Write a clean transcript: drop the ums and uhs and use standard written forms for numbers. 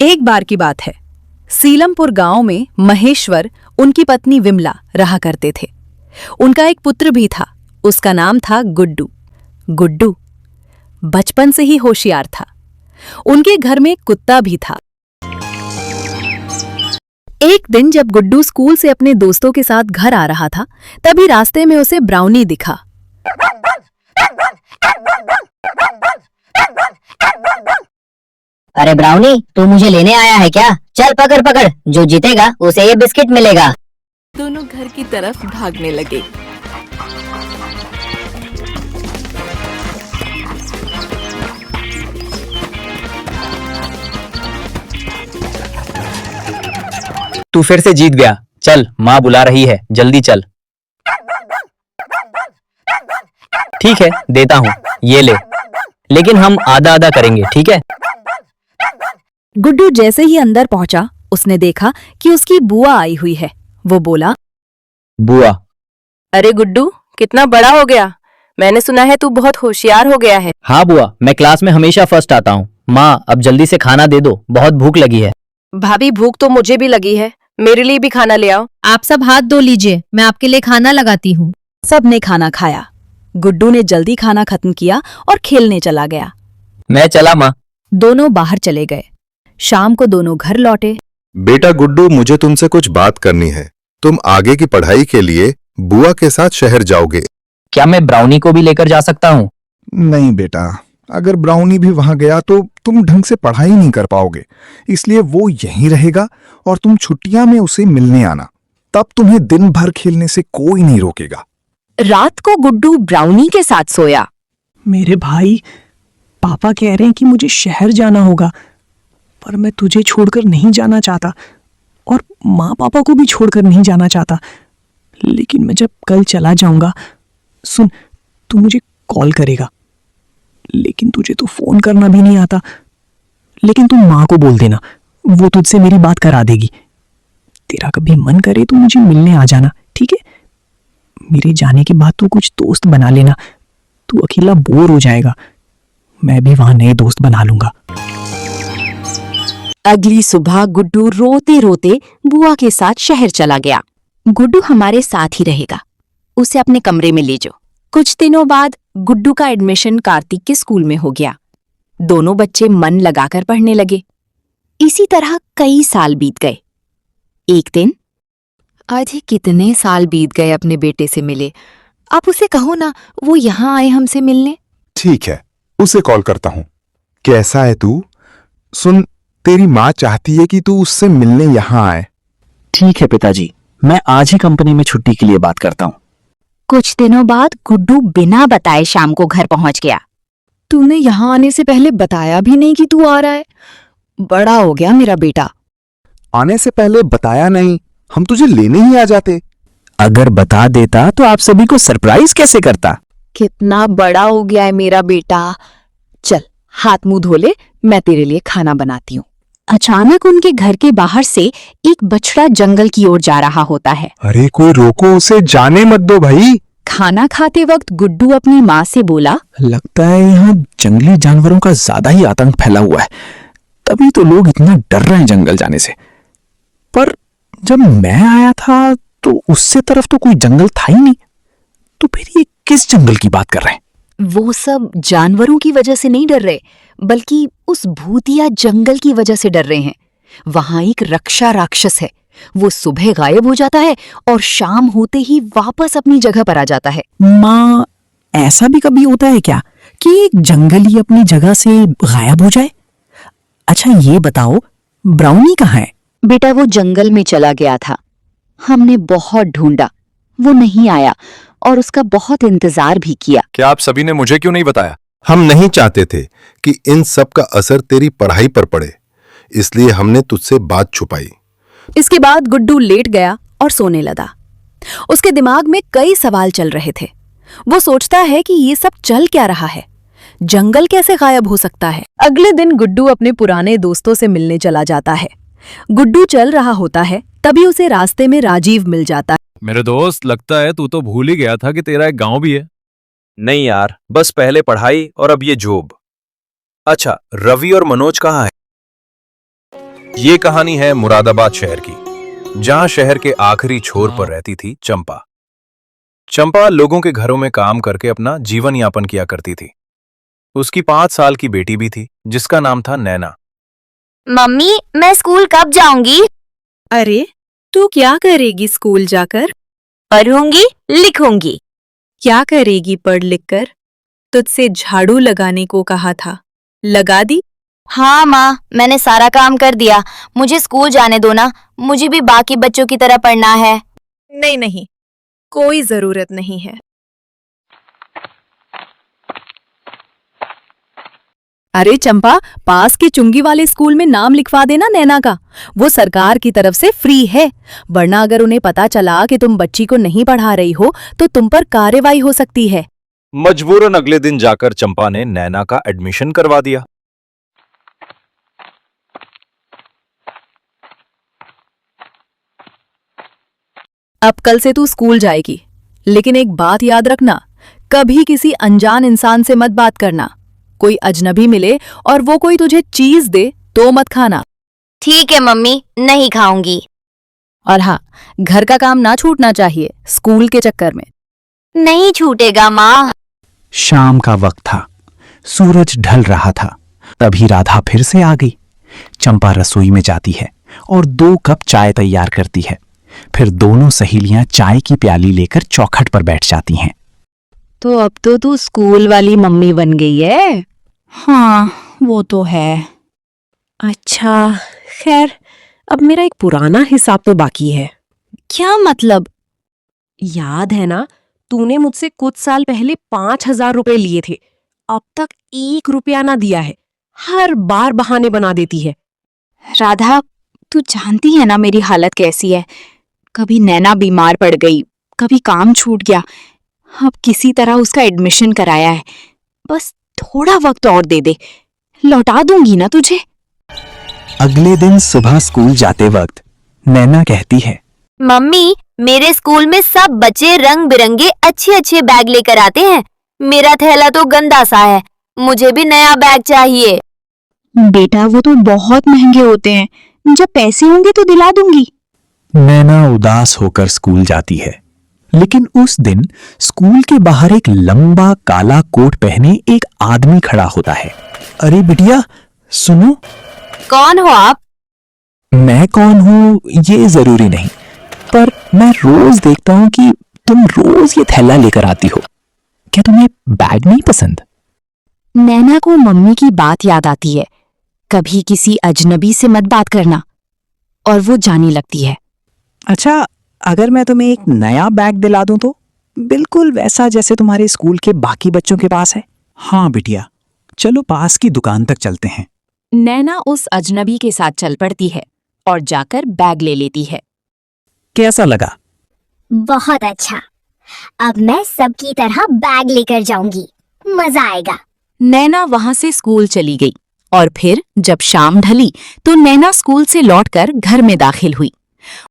एक बार की बात है, सीलमपुर गांव में महेश्वर, उनकी पत्नी विमला रहा करते थे। उनका एक पुत्र भी था, उसका नाम था गुड्डू। गुड्डू बचपन से ही होशियार था। उनके घर में कुत्ता भी था। एक दिन जब गुड्डू स्कूल से अपने दोस्तों के साथ घर आ रहा था, तभी रास्ते में उसे ब्राउनी दिखा। अरे ब्राउनी, तू मुझे लेने आया है क्या? चल पकड़ पकड़, जो जीतेगा उसे ये बिस्किट मिलेगा। दोनों घर की तरफ भागने लगे। तू फिर से जीत गया। चल, माँ बुला रही है, जल्दी चल। ठीक है, देता हूँ, ये ले। लेकिन हम आधा आधा करेंगे, ठीक है? गुड्डू जैसे ही अंदर पहुंचा, उसने देखा कि उसकी बुआ आई हुई है। वो बोला, बुआ। अरे गुड्डू, कितना बड़ा हो गया। मैंने सुना है तू बहुत होशियार हो गया है। हाँ बुआ, मैं क्लास में हमेशा फर्स्ट आता हूँ। माँ, अब जल्दी से खाना दे दो, बहुत भूख लगी है। भाभी, भूख तो मुझे भी लगी है, मेरे लिए भी खाना ले आओ। आप सब हाथ धो लीजिए, मैं आपके लिए खाना लगाती हूँ। सब ने खाना खाया। गुड्डू ने जल्दी खाना खत्म किया और खेलने चला गया। मैं चला माँ। दोनों बाहर चले गए। शाम को दोनों घर लौटे। बेटा गुड्डू, मुझे तुमसे कुछ बात करनी है। तुम आगे की पढ़ाई के लिए बुआ के साथ शहर जाओगे। क्या मैं ब्राउनी को भी लेकर जा सकता हूँ? नहीं बेटा, अगर ब्राउनी भी वहां गया तो तुम ढंग से पढ़ाई नहीं कर पाओगे। इसलिए वो यहीं रहेगा और तुम छुट्टियां में उसे मिलने आना। तब तुम्हें दिन भर खेलने से कोई नहीं रोकेगा। रात को गुड्डू ब्राउनी के साथ सोया। मेरे भाई, पापा कह रहे हैं कि मुझे शहर जाना होगा, पर मैं तुझे छोड़कर नहीं जाना चाहता और माँ पापा को भी छोड़कर नहीं जाना चाहता। लेकिन मैं जब कल चला जाऊंगा, सुन, तू मुझे कॉल करेगा, लेकिन तुझे तो फोन करना भी नहीं आता। लेकिन तू माँ को बोल देना, वो तुझसे मेरी बात करा देगी। तेरा कभी मन करे तो मुझे मिलने आ जाना, ठीक है? मेरे जाने के बाद तू कुछ दोस्त बना लेना, तू अकेला बोर हो जाएगा। मैं भी वहां नए दोस्त बना लूंगा। अगली सुबह गुड्डू रोते रोते बुआ के साथ शहर चला गया। गुड्डू हमारे साथ ही रहेगा, उसे अपने कमरे में ले जाओ। कुछ दिनों बाद गुड्डू का एडमिशन कार्तिक के स्कूल में हो गया। दोनों बच्चे मन लगाकर पढ़ने लगे। इसी तरह कई साल बीत गए। एक दिन, आज ही कितने साल बीत गए अपने बेटे से मिले। आप उसे कहो ना, वो यहाँ आए हमसे मिलने। ठीक है, उसे कॉल करता हूँ। कैसा है तू? सुन, तेरी माँ चाहती है कि तू उससे मिलने यहाँ आए। ठीक है पिताजी, मैं आज ही कंपनी में छुट्टी के लिए बात करता हूँ। कुछ दिनों बाद गुड्डू बिना बताए शाम को घर पहुंच गया। तूने यहाँ आने से पहले बताया भी नहीं कि तू आ रहा है। बड़ा हो गया मेरा बेटा। आने से पहले बताया नहीं, हम तुझे लेने ही आ जाते। अगर बता देता तो आप सभी को सरप्राइज कैसे करता? कितना बड़ा हो गया है मेरा बेटा। चल, हाथ मुंह धो ले, मैं तेरे लिए खाना बनाती हूँ। अचानक उनके घर के बाहर से एक बछड़ा जंगल की ओर जा रहा होता है। अरे कोई रोको उसे, जाने मत दो भाई। खाना खाते वक्त गुड्डू अपनी माँ से बोला, लगता है यहाँ जंगली जानवरों का ज्यादा ही आतंक फैला हुआ है, तभी तो लोग इतना डर रहे हैं जंगल जाने से। पर जब मैं आया था तो उससे तरफ तो कोई जंगल था ही नहीं, तो फिर ये किस जंगल की बात कर रहे हैं? वो सब जानवरों की वजह से नहीं डर रहे, बल्कि उस भूतिया जंगल की वजह से डर रहे हैं। वहां एक रक्षा राक्षस है। वो सुबह गायब हो जाता है और शाम होते ही वापस अपनी जगह पर आ जाता है। माँ, ऐसा भी कभी होता है क्या कि एक जंगल ही अपनी जगह से गायब हो जाए? अच्छा ये बताओ, ब्राउनी कहाँ है? बेटा, वो जंगल में चला गया था। हमने बहुत ढूंढा, वो नहीं आया और उसका बहुत इंतजार भी किया। क्या आप सभी ने मुझे क्यों नहीं बताया? हम नहीं चाहते थे कि इन सब का असर तेरी पढ़ाई पर पड़े, इसलिए हमने तुझसे बात छुपाई। इसके बाद गुड्डू लेट गया और सोने लगा। उसके दिमाग में कई सवाल चल रहे थे। वो सोचता है कि ये सब चल क्या रहा है, जंगल कैसे गायब हो सकता है। अगले दिन गुड्डू अपने पुराने दोस्तों से मिलने चला जाता है। गुड्डू चल रहा होता है, तभी उसे रास्ते में राजीव मिल जाता है। मेरे दोस्त, लगता है तू तो भूल ही गया था कि तेरा एक गांव भी है। नहीं यार, बस पहले पढ़ाई और अब ये जॉब। अच्छा, रवि और मनोज कहाँ है? ये कहानी है मुरादाबाद शहर की, जहां शहर के आखिरी छोर पर रहती थी चंपा। चंपा लोगों के घरों में काम करके अपना जीवन यापन किया करती थी। उसकी 5 साल की बेटी भी थी, जिसका नाम था नैना। मम्मी, मैं स्कूल कब जाऊंगी? अरे, तू क्या करेगी स्कूल जाकर? पढ़ूंगी, लिखूंगी। क्या करेगी पढ़ लिख कर? तुझसे झाड़ू लगाने को कहा था, लगा दी? हाँ माँ, मैंने सारा काम कर दिया। मुझे स्कूल जाने दो ना, मुझे भी बाकी बच्चों की तरह पढ़ना है। नहीं नहीं, कोई जरूरत नहीं है। अरे चंपा, पास के चुंगी वाले स्कूल में नाम लिखवा देना नैना का। वो सरकार की तरफ से फ्री है, वरना अगर उन्हें पता चला कि तुम बच्ची को नहीं पढ़ा रही हो तो तुम पर कार्रवाई हो सकती है। मजबूरन अगले दिन जाकर चंपा ने नैना का एडमिशन करवा दिया। अब कल से तू स्कूल जाएगी, लेकिन एक बात याद रखना, कभी किसी अनजान इंसान से मत बात करना। कोई अजनबी मिले और वो कोई तुझे चीज दे तो मत खाना। ठीक है मम्मी, नहीं खाऊंगी। और हाँ, घर का काम ना छूटना चाहिए स्कूल के चक्कर में। नहीं छूटेगा माँ। शाम का वक्त था, सूरज ढल रहा था। तभी राधा फिर से आ गई। चंपा रसोई में जाती है और 2 कप चाय तैयार करती है। फिर दोनों सहेलियां चाय की प्याली लेकर चौखट पर बैठ जाती हैं। तो अब तो तू स्कूल वाली मम्मी बन गई है। हाँ, वो तो है। अच्छा, खैर, अब मेरा एक पुराना हिसाब तो बाकी है। क्या मतलब? याद है ना, तूने मुझसे कुछ साल पहले 5,000 रुपए लिए थे। अब तक 1 रुपया ना दिया है। हर बार बहाने बना देती है। राधा, तू जानती है ना मेरी हालत कैसी है। कभी नैना बीमार पड़ गई, कभी काम छूट गया। अब किसी तरह उसका एडमिशन कराया है। बस थोड़ा वक्त और दे दे, लौटा दूंगी ना तुझे। अगले दिन सुबह स्कूल जाते वक्त नैना कहती है, मम्मी, मेरे स्कूल में सब बच्चे रंग बिरंगे अच्छे अच्छे बैग लेकर आते हैं। मेरा थैला तो गंदा सा है, मुझे भी नया बैग चाहिए। बेटा, वो तो बहुत महंगे होते हैं, जब पैसे होंगे तो दिला दूंगी। नैना उदास होकर स्कूल जाती है। लेकिन उस दिन स्कूल के बाहर एक लंबा काला कोट पहने एक आदमी खड़ा होता है। अरे बिटिया, सुनो। कौन हो आप? मैं कौन हूँ ये जरूरी नहीं, पर मैं रोज देखता हूँ कि तुम रोज ये थैला लेकर आती हो। क्या तुम्हें बैग नहीं पसंद? नैना को मम्मी की बात याद आती है, कभी किसी अजनबी से मत बात करना, और वो जाने लगती है। अच्छा, अगर मैं तुम्हें एक नया बैग दिला दूं तो? बिल्कुल वैसा जैसे तुम्हारे स्कूल के बाकी बच्चों के पास है। हाँ बिटिया, चलो पास की दुकान तक चलते हैं। नैना उस अजनबी के साथ चल पड़ती है और जाकर बैग ले लेती है। कैसा लगा? बहुत अच्छा। अब मैं सबकी तरह बैग लेकर जाऊंगी, मजा आएगा। नैना वहां से स्कूल चली गई और फिर जब शाम ढली तो नैना स्कूल से लौटकर घर में दाखिल हुई।